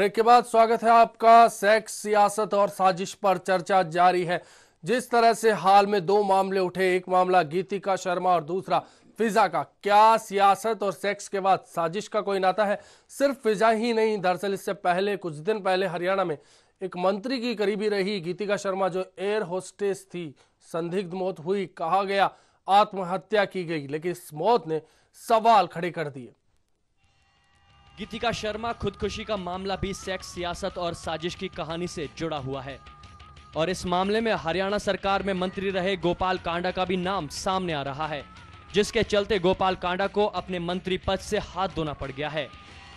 Break के बाद स्वागत है आपका। सेक्स, सियासत और साजिश पर चर्चा जारी है। जिस तरह से हाल में दो मामले उठे, एक मामला गीतिका शर्मा और दूसरा फिजा का। क्या सियासत और सेक्स के बाद साजिश का कोई नाता है? सिर्फ फिजा ही नहीं, दरअसल इससे पहले कुछ दिन पहले हरियाणा में एक मंत्री की करीबी रही गीतिका शर्मा, जो एयर होस्टेस थी, संदिग्ध मौत हुई। कहा गया आत्महत्या की गई, लेकिन इस मौत ने सवाल खड़े कर दिए। गीतिका शर्मा खुदकुशी का मामला भी सेक्स, सियासत और साजिश की कहानी से जुड़ा हुआ है और इस मामले में हरियाणा सरकार में मंत्री रहे गोपाल कांडा का भी नाम सामने आ रहा है, जिसके चलते गोपाल कांडा को अपने मंत्री पद से हाथ धोना पड़ गया है।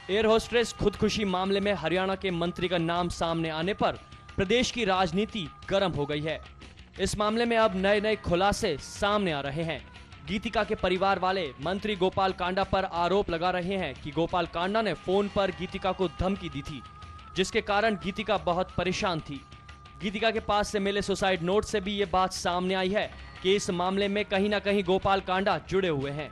एयर होस्टेस खुदकुशी मामले में हरियाणा के मंत्री का नाम सामने आने पर प्रदेश की राजनीति गर्म हो गई है। इस मामले में अब नए नए खुलासे सामने आ रहे हैं। गीतिका के परिवार वाले मंत्री गोपाल कांडा पर आरोप लगा रहे हैं कि गोपाल कांडा ने फोन पर गीतिका को धमकी दी थी, जिसके कारण गीतिका बहुत परेशान थी। गीतिका के पास से मिले सुसाइड नोट से भी ये बात सामने आई है कि इस मामले में कहीं ना कहीं गोपाल कांडा जुड़े हुए हैं।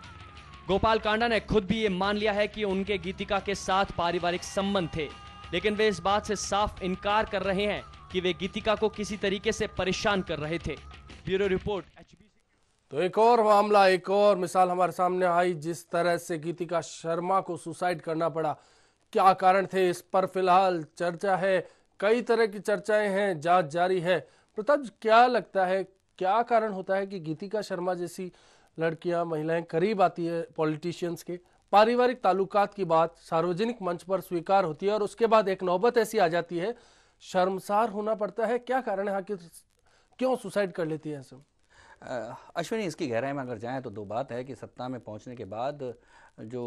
गोपाल कांडा ने खुद भी ये मान लिया है कि उनके गीतिका के साथ पारिवारिक संबंध थे, लेकिन वे इस बात से साफ इनकार कर रहे हैं कि वे गीतिका को किसी तरीके से परेशान कर रहे थे। Bureau report HBC। तो एक और मामला, एक और मिसाल हमारे सामने आई, जिस तरह से गीतिका शर्मा को सुसाइड करना पड़ा। क्या कारण थे, इस पर फिलहाल चर्चा है, कई तरह की चर्चाएं हैं, जांच जारी है। प्रताप, क्या लगता है, क्या कारण होता है कि गीतिका शर्मा जैसी लड़कियां, महिलाएं करीब आती है पॉलिटिशियंस के, पारिवारिक ताल्लुकात की बात सार्वजनिक मंच पर स्वीकार होती है और उसके बाद एक नौबत ऐसी आ जाती है, शर्मसार होना पड़ता है? क्या कारण है, आखिर क्यों सुसाइड कर लेती है सब? अश्विनी, इसकी गहराई में अगर जाएं तो दो बात है कि सत्ता में पहुंचने के बाद जो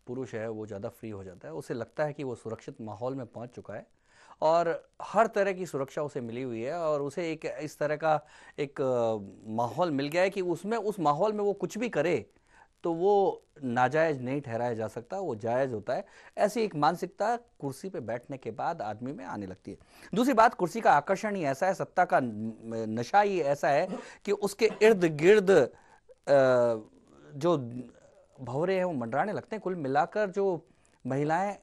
पुरुष है वो ज़्यादा फ्री हो जाता है। उसे लगता है कि वो सुरक्षित माहौल में पहुंच चुका है और हर तरह की सुरक्षा उसे मिली हुई है और उसे एक इस तरह का एक माहौल मिल गया है कि उसमें उस माहौल में वो कुछ भी करे तो वो नाजायज़ नहीं ठहराया जा सकता, वो जायज़ होता है। ऐसी एक मानसिकता कुर्सी पे बैठने के बाद आदमी में आने लगती है। दूसरी बात, कुर्सी का आकर्षण ही ऐसा है, सत्ता का नशा ही ऐसा है कि उसके इर्द गिर्द जो भंवरे हैं वो मंडराने लगते हैं। कुल मिलाकर जो महिलाएं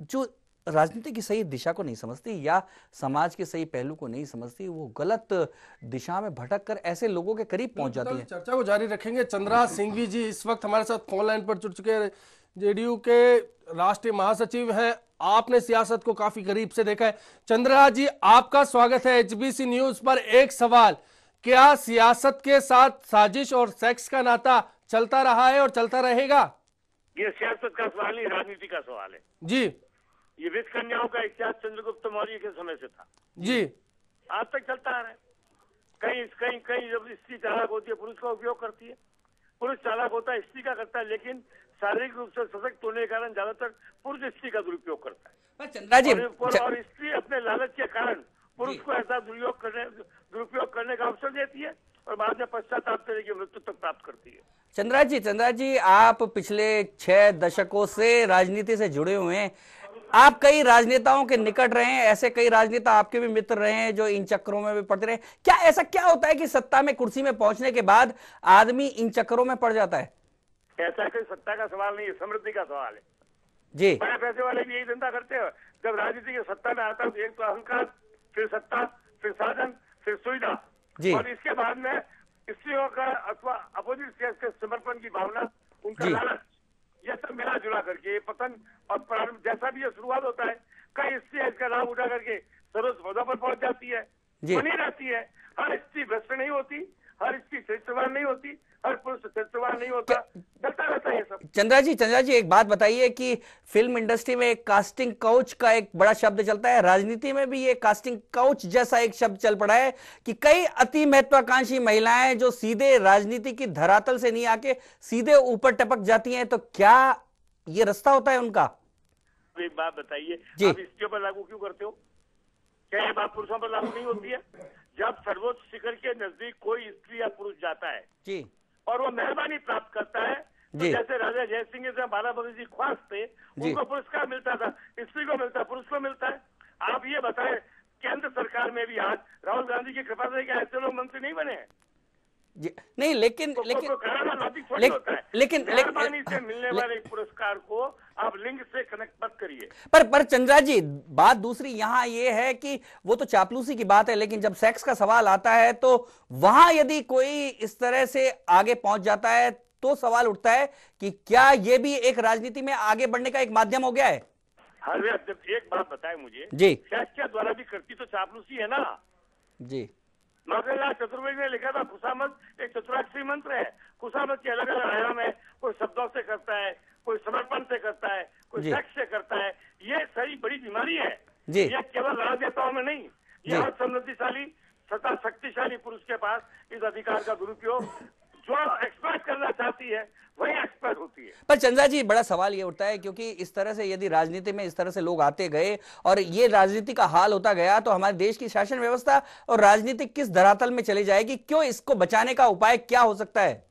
जो राजनीति की सही दिशा को नहीं समझती या समाज के सही पहलू को नहीं समझती, वो गलत दिशा में भटक कर ऐसे लोगों के करीब पहुंच जाती है। चर्चा को जारी रखेंगे। चंद्रा सिंघवी जी इस वक्त हमारे साथ फोन लाइन पर जुड़ चुके हैं, जेडीयू के राष्ट्रीय महासचिव हैं। आपने सियासत को काफी करीब से देखा है। चंद्रा जी, आपका स्वागत है HBC न्यूज पर। एक सवाल, क्या सियासत के साथ साजिश और सेक्स का नाता चलता रहा है और चलता रहेगा? ये सियासत का सवाल नहीं, राजनीति का सवाल है जी। ये विष कन्याओं का इतिहास चंद्रगुप्त मौर्य के समय से था जी, आज तक चलता आ रहा है। कहीं कहीं कहीं जब स्त्री चालाक होती है पुरुष का उपयोग करती है, पुरुष चालाक होता है स्त्री का करता है, लेकिन शारीरिक रूप से सशक्त होने के कारण ज्यादातर पुरुष स्त्री का दुरुपयोग करता है। चंद्रा जी, और स्त्री अपने लालच के कारण पुरुष को ऐसा दुरुपयोग करने का अवसर देती है और बाद में पश्चाताप करके मृत्यु तक प्राप्त करती है। चंद्रा जी, आप पिछले 6 दशकों से राजनीति से जुड़े हुए हैं। आप कई राजनेताओं के निकट रहे हैं, ऐसे कई राजनेता आपके भी मित्र रहे हैं जो इन चक्करों में भी पड़ते रहे। क्या ऐसा क्या होता है कि सत्ता में कुर्सी में पहुंचने के बाद आदमी इन चक्करों में पड़ जाता है? ऐसा कोई सत्ता का सवाल नहीं है, समृद्धि का सवाल है जी। बड़े पैसे वाले भी यही धंधा करते हैं। जब राजनीति की सत्ता में आता है तो एक तो अहंकार, फिर सत्ता, फिर साधन, फिर सुविधा, और इसके बाद में स्त्रियों का अथवा अपोजिट सेक्स के समर्पण की भावना, उनका लालच, ये सब मिला जुला करके पतन और प्रारंभ जैसा भी ये शुरुआत होता है, कई स्त्री इसका लाभ उठा करके सर्वोच्च पदों पर पहुंच जाती है, बनी रहती है। हर स्त्री भ्रष्ट नहीं होती, हर स्त्री चरित्रवान नहीं होती, हर पुरुष चरित्रवान नहीं होता, चलता रहता है ये सब। चंद्रा जी एक बात बताइए कि फिल्म इंडस्ट्री में एक कास्टिंग काउच का एक बड़ा शब्द चलता है, राजनीति में भी ये कास्टिंग काउच जैसा एक शब्द चल पड़ा है कि कई अति महत्वाकांक्षी महिलाएं जो सीधे राजनीति की धरातल से नहीं आके सीधे ऊपर टपक जाती हैं, तो क्या ये रास्ता होता है उनका? एक बात बताइए, आप स्त्रियों पर लागू क्यों करते हो? क्या ये बात पुरुषों पर लागू नहीं होती है? जब सर्वोच्च शिखर के नजदीक कोई स्त्री या पुरुष जाता है जी और वो मेहरबानी प्राप्त करता है, तो जैसे राजा जय सिंह के बाराबंकी जी ख्वास थे, उनको पुरस्कार मिलता था, स्त्री को मिलता है, पुरुष को मिलता है। आप ये बताएं, केंद्र सरकार में भी आज राहुल गांधी की कृपा से क्या ऐसे लोग मंत्री नहीं बने हैं? नहीं, लेकिन मेहरबानी से मिलने वाले पुरस्कार को आप लिंग से कनेक्ट मत करिए। पर चंद्रा जी, बात दूसरी यहां ये है कि वो तो चापलूसी की बात है, लेकिन जब सेक्स का सवाल आता है तो वहां यदि कोई इस तरह से आगे पहुंच जाता है तो सवाल उठता है कि क्या ये भी एक राजनीति में आगे बढ़ने का एक माध्यम हो गया है? हर एक बात बताए मुझे जी, सेक्स के द्वारा भी करती तो चापलूसी है ना जी। नौकरलाल चतुर्वेदी ने लिखा था खुशामद एक चतुराक्षरी मंत्र है। खुशामद के अलग अलग आयाम है, कोई शब्दों से करता है, कोई समर्पण से करता है, कोई सेक्स से करता है। ये सही बड़ी बीमारी है जी। यह केवल राजनेताओं में नहीं, यह हर समृद्धिशाली सत्ता शक्तिशाली पुरुष के पास इस अधिकार का दुरुपयोग जो एक्सपर्ट करना चाहती है वही एक्सपर्ट होती है। पर चंद्रा जी, बड़ा सवाल ये उठता है क्योंकि इस तरह से यदि राजनीति में इस तरह से लोग आते गए और ये राजनीति का हाल होता गया तो हमारे देश की शासन व्यवस्था और राजनीति किस धरातल में चली जाएगी? क्यों इसको बचाने का उपाय क्या हो सकता है?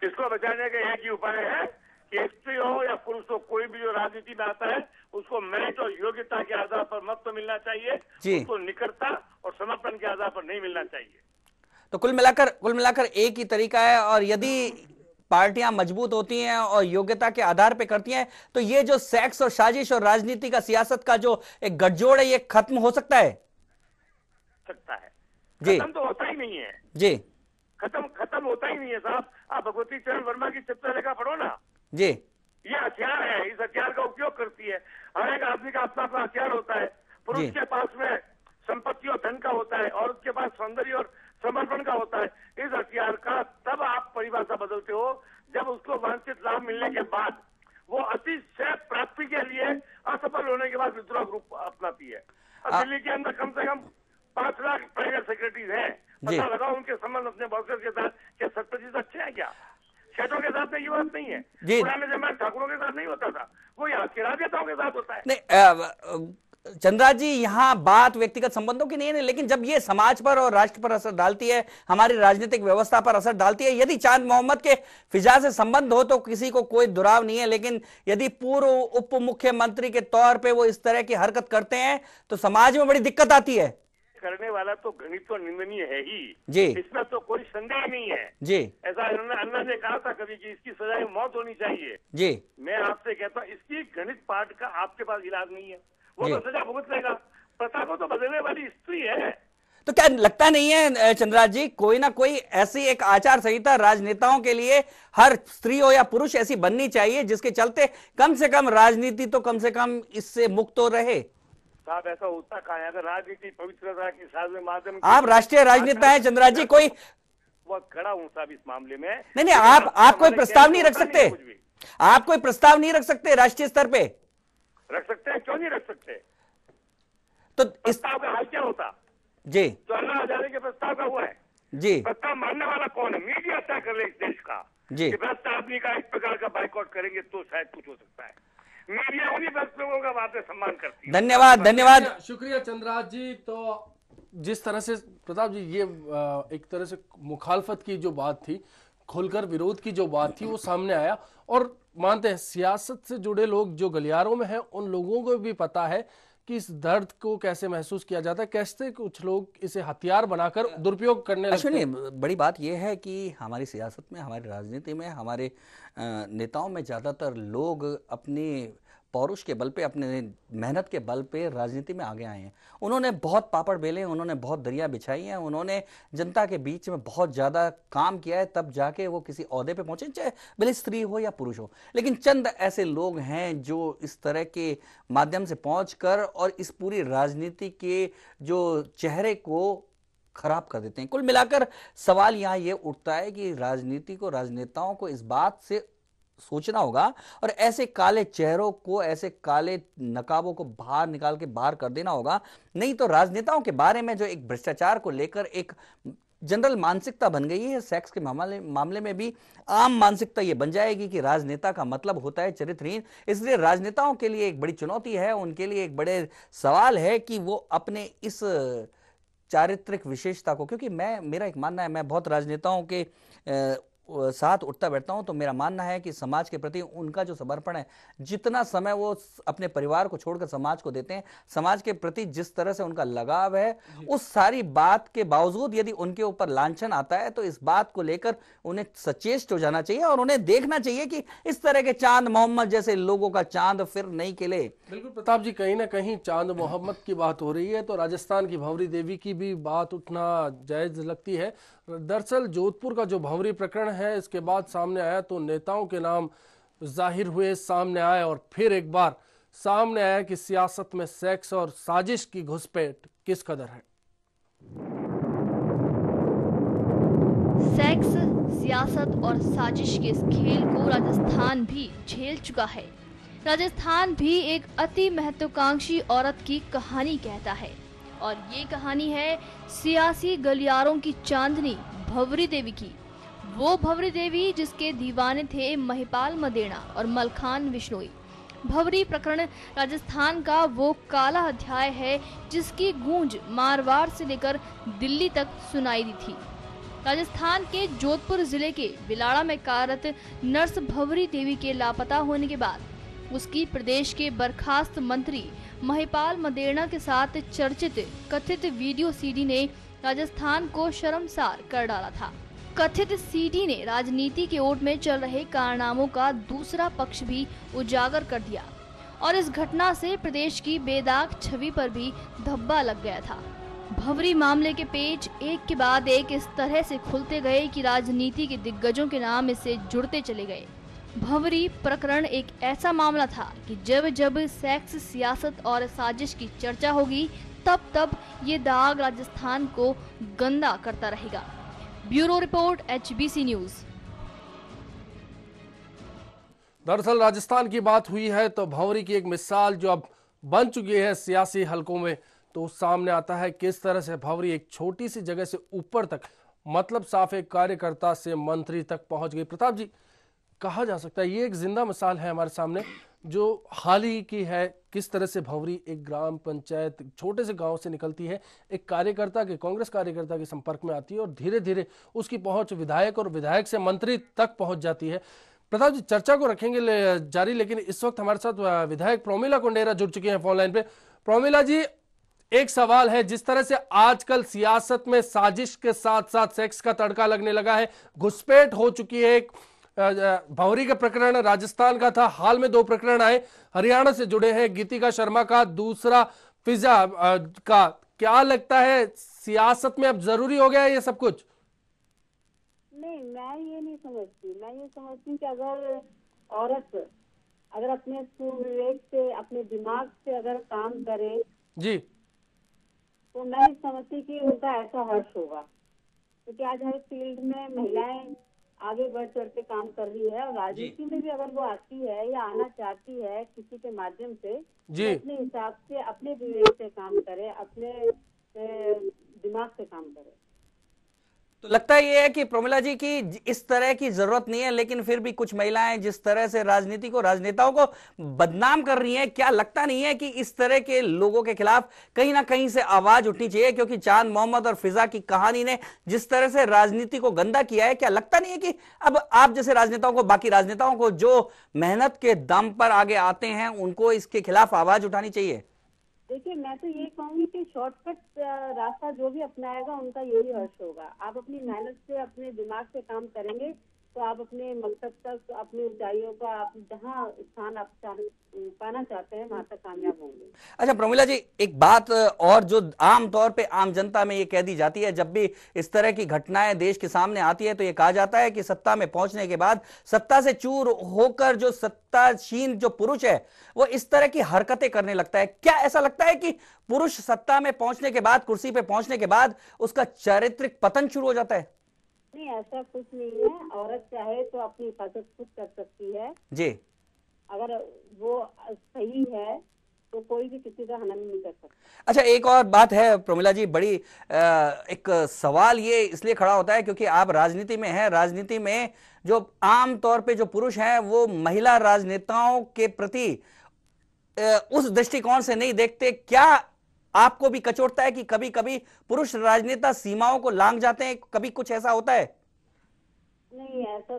इसको बचाने का एक ही उपाय है कि स्त्री हो या पुरुष हो, कोई भी जो राजनीति में आता है उसको मेरिट और योग्यता के आधार पर मत तो मिलना चाहिए, उसको निकटता और समर्पण के आधार पर नहीं मिलना चाहिए। तो कुल मिलाकर एक ही तरीका है, और यदि पार्टियां मजबूत होती हैं और योग्यता के आधार पे करती हैं तो ये जो सेक्स और साजिश और राजनीति का सियासत का जो एक गठजोड़ है ये खत्म हो सकता है। जी, खत्म तो होता ही नहीं है जी, खत्म होता ही नहीं है साहब। आप भगवती चरण वर्मा की चित्रलेखा पढ़ो ना जी। ये हथियार है, इस हथियार का उपयोग करती है। हर एक आदमी का अपना अपना हथियार होता है। पुरुष के पास में संपत्ति और धन का होता है और उसके पास सौंदर्य और समर्पण का होता है। इस हथियार का तब आप परिभाषा बदलते हो जब उसको वांछित लाभ मिलने के बाद वो अतिशय प्राप्ति के लिए असफल होने के बाद विद्रोह रूप अपनाती है। दिल्ली के अंदर कम से कम 5 लाख प्राइवेट सेक्रेटरीज हैं। पता लगाओ उनके संबंध अपने बॉसेस के साथ क्या 7% अच्छे हैं क्या? सेठों के साथ ये बात नहीं है। पुराने जमाने ठाकुरों के साथ नहीं होता था, वो यहाँ के राजनेताओं के साथ होता है। नहीं चंद्रा जी, यहाँ बात व्यक्तिगत संबंधों की नहीं है, लेकिन जब ये समाज पर और राष्ट्र पर असर डालती है, हमारी राजनीतिक व्यवस्था पर असर डालती है। यदि चांद मोहम्मद के फिजा से संबंध हो तो किसी को कोई दुराव नहीं है, लेकिन यदि पूर्व उप मुख्यमंत्री के तौर पे वो इस तरह की हरकत करते हैं तो समाज में बड़ी दिक्कत आती है। करने वाला तो घृणित और निंदनीय है ही जी, इसमें तो कोई संदेह नहीं है जी। ऐसा अन्ना ने कहा था कभी कि इसकी सजा मौत होनी चाहिए जी। मैं आपसे कहता हूँ इसकी घृणित पार्ट का आपके पास इलाज नहीं है, वो तो सजा भुगत लेगा। प्रथा को तो बदलने वाली स्त्री है। तो क्या लगता नहीं है चंद्रा जी, कोई ना कोई ऐसी एक आचार संहिता राजनेताओं के लिए हर स्त्री हो या पुरुष ऐसी बननी चाहिए जिसके चलते कम से कम राजनीति तो कम से कम इससे मुक्त हो रहे? साहब ऐसा होता कहाँ है? अगर राजनीति पवित्रता के साथ में माध्यम, आप राष्ट्रीय राजनेता हैं चंद्रा जी, कोई बहुत खड़ा हूँ साहब इस मामले में। नहीं, आप कोई प्रस्ताव नहीं रख सकते? आप कोई प्रस्ताव नहीं रख सकते राष्ट्रीय स्तर पे? रख सकते हैं, क्यों नहीं रख सकते? तो प्रस्ताव का हाल क्या होता जी? तो अन्ना हजारे के प्रस्ताव का हुआ है जी। प्रस्ताव मानने वाला कौन है? मीडिया तय कर ले इस देश का जी। कि भ्रष्ट आदमी का इस प्रकार का बाइकआउट करेंगे तो शायद कुछ हो सकता है। मीडिया उन्हीं भ्रष्ट लोगों का बातें सम्मान करती है। धन्यवाद। शुक्रिया चंद्राज जी। तो जिस तरह से प्रताप जी ये एक तरह से मुखालफत की जो बात थी, खुलकर विरोध की जो बात थी वो सामने आया, और मानते हैं सियासत से जुड़े लोग जो गलियारों में हैं उन लोगों को भी पता है कि इस दर्द को कैसे महसूस किया जाता है, कैसे कुछ लोग इसे हथियार बनाकर दुरुपयोग करने लगते हैं। बड़ी बात यह है कि हमारी सियासत में, हमारी राजनीति में, हमारे नेताओं में ज़्यादातर लोग अपनी पौरुष के बल पे, अपने मेहनत के बल पे राजनीति में आगे आए हैं। उन्होंने बहुत पापड़ बेले, उन्होंने बहुत दरिया बिछाई हैं, उन्होंने जनता के बीच में बहुत ज़्यादा काम किया है, तब जाके वो किसी ओहदे पे पहुंचे, चाहे भले स्त्री हो या पुरुष हो। लेकिन चंद ऐसे लोग हैं जो इस तरह के माध्यम से पहुंचकर और इस पूरी राजनीति के जो चेहरे को खराब कर देते हैं। कुल मिलाकर सवाल यहाँ ये उठता है कि राजनीति को, राजनेताओं को इस बात से सोचना होगा और ऐसे काले चेहरों को, ऐसे काले नकाबों को बाहर निकाल के बाहर कर देना होगा। नहीं तो राजनेताओं के बारे में जो एक भ्रष्टाचार को लेकर एक जनरल मानसिकता बन गई है, सेक्स के मामले में भी आम मानसिकता ये बन जाएगी कि राजनेता का मतलब होता है चरित्रहीन। इसलिए राजनेताओं के लिए एक बड़ी चुनौती है, उनके लिए एक बड़े सवाल है कि वो अपने इस चारित्रिक विशेषता को, क्योंकि मेरा एक मानना है, मैं बहुत राजनेताओं के साथ उठता बैठता हूं तो मेरा मानना है कि समाज के प्रति उनका जो समर्पण है, जितना समय वो अपने परिवार को छोड़कर समाज को देते हैं, समाज के प्रति जिस तरह से उनका लगाव है, उस सारी बात के बावजूद यदि उनके ऊपर लांछन आता है तो इस बात को लेकर उन्हें सचेत हो जाना चाहिए और उन्हें देखना चाहिए कि इस तरह के चांद मोहम्मद जैसे लोगों का चांद फिर नहीं खिले। बिल्कुल प्रताप जी, कहीं ना कहीं चांद मोहम्मद की बात हो रही है तो राजस्थान की भंवरी देवी की भी बात उठना जायज लगती है। दरअसल जोधपुर का जो भंवरी प्रकरण है, इसके बाद सामने आया तो नेताओं के नाम जाहिर हुए, सामने आए और फिर एक बार सामने आया कि सियासत में सेक्स और साजिश की घुसपैठ किस कदर है। सेक्स, सियासत और साजिश के इस खेल को राजस्थान भी झेल चुका है। राजस्थान भी एक अति महत्वाकांक्षी औरत की कहानी कहता है और ये कहानी है सियासी गलियारों की चांदनी भंवरी देवी की। वो भंवरी देवी जिसके दीवाने थे महिपाल मदेना और मलखान विश्नोई। भंवरी प्रकरण राजस्थान का वो काला अध्याय है जिसकी गूंज मारवाड़ से लेकर दिल्ली तक सुनाई दी थी। राजस्थान के जोधपुर जिले के बिलाड़ा में कार्यरत नर्स भंवरी देवी के लापता होने के बाद उसकी प्रदेश के बर्खास्त मंत्री महिपाल मदेना के साथ चर्चित कथित वीडियो सीडी ने राजस्थान को शर्मसार कर डाला था। कथित सीडी ने राजनीति के ओट में चल रहे कारनामों का दूसरा पक्ष भी उजागर कर दिया और इस घटना से प्रदेश की बेदाग छवि पर भी धब्बा लग गया था। भंवरी मामले के पेज एक के बाद एक इस तरह से खुलते गए कि राजनीति के दिग्गजों के नाम इससे जुड़ते चले गए। भंवरी प्रकरण एक ऐसा मामला था कि जब जब सेक्स, सियासत और साजिश की चर्चा होगी तब तब ये दाग राजस्थान को गंदा करता रहेगा। Bureau report, HBC news. दरअसल राजस्थान की बात हुई है तो भंवरी की एक मिसाल जो अब बन चुकी है सियासी हलकों में, तो सामने आता है किस तरह से भंवरी एक छोटी सी जगह से ऊपर तक, मतलब साफ एक कार्यकर्ता से मंत्री तक पहुंच गई। प्रताप जी, कहा जा सकता है ये एक जिंदा मिसाल है हमारे सामने जो हाल ही की है, किस तरह से भंवरी एक ग्राम पंचायत छोटे से गांव से निकलती है, एक कार्यकर्ता के, कांग्रेस कार्यकर्ता के संपर्क में आती है और धीरे धीरे उसकी पहुंच विधायक और विधायक से मंत्री तक पहुंच जाती है। प्रताप जी, चर्चा को रखेंगे जारी, लेकिन इस वक्त हमारे साथ विधायक प्रोमिला कुंडेरा जुड़ चुके हैं फोन लाइन पे। प्रोमिला जी, एक सवाल है, जिस तरह से आजकल सियासत में साजिश के साथ साथ सेक्स का तड़का लगने लगा है, घुसपैठ हो चुकी है। एक भंवरी का प्रकरण राजस्थान का था, हाल में 2 प्रकरण आए हरियाणा से जुड़े हैं, गीतिका शर्मा का, दूसरा फिजा का। क्या लगता है सियासत में अब जरूरी हो गया है ये सब कुछ? नहीं, मैं ये नहीं समझती। मैं ये समझती कि अगर औरत अगर अपने सुविवेक से, अपने दिमाग से अगर काम करे जी, तो मैं समझती कि उनका ऐसा हर्ष होगा, क्योंकि आज हर फील्ड में महिलाएं आगे बढ़ चढ़ के काम कर रही है और राजनीति में भी अगर वो आती है या आना चाहती है किसी के माध्यम से, जी, तो अपने हिसाब से, अपने विवेक से काम करे, अपने दिमाग से काम करे। तो लगता ये है कि प्रोमिला जी की इस तरह की जरूरत नहीं है, लेकिन फिर भी कुछ महिलाएं जिस तरह से राजनीति को, राजनेताओं को बदनाम कर रही हैं, क्या लगता नहीं है कि इस तरह के लोगों के खिलाफ कहीं ना कहीं से आवाज उठनी चाहिए? क्योंकि चांद मोहम्मद और फिजा की कहानी ने जिस तरह से राजनीति को गंदा किया है, क्या लगता नहीं है कि अब आप जैसे राजनेताओं को, बाकी राजनेताओं को जो मेहनत के दम पर आगे आते हैं, उनको इसके खिलाफ आवाज उठानी चाहिए? देखिए, मैं तो ये कहूंगी कि शॉर्टकट रास्ता जो भी अपनाएगा उनका यही हर्ष होगा। आप अपनी मेहनत से, अपने दिमाग से काम करेंगे तो आप अपने मकसद तक, अपनी ऊंचाइयों का, आप जहाँ स्थान आप पाना चाहते हैं वहां तक कामयाब होंगे। अच्छा प्रोमिला जी, एक बात और जो आम तौर पे आम जनता में ये कह दी जाती है, जब भी इस तरह की घटनाएं देश के सामने आती है तो ये कहा जाता है कि सत्ता में पहुंचने के बाद सत्ता से चूर होकर जो सत्तासीन जो पुरुष है वो इस तरह की हरकतें करने लगता है। क्या ऐसा लगता है कि पुरुष सत्ता में पहुंचने के बाद, कुर्सी पे पहुंचने के बाद उसका चारित्रिक पतन शुरू हो जाता है? नहीं, ऐसा कुछ नहीं है। औरत चाहे तो अपनी हिफाजत खुद कर सकती है जी। अगर वो सही है तो कोई भी किसी का हनन नहीं कर सकता। अच्छा, एक और बात है प्रोमिला जी, बड़ी एक सवाल ये इसलिए खड़ा होता है क्योंकि आप राजनीति में हैं। राजनीति में जो आम तौर पे जो पुरुष हैं वो महिला राजनेताओं के प्रति उस दृष्टिकोण से नहीं देखते। क्या आपको भी कचोटता है कि कभी कभी पुरुष राजनेता सीमाओं को लांघ जाते हैं? कभी कुछ ऐसा होता है? नहीं, ऐसा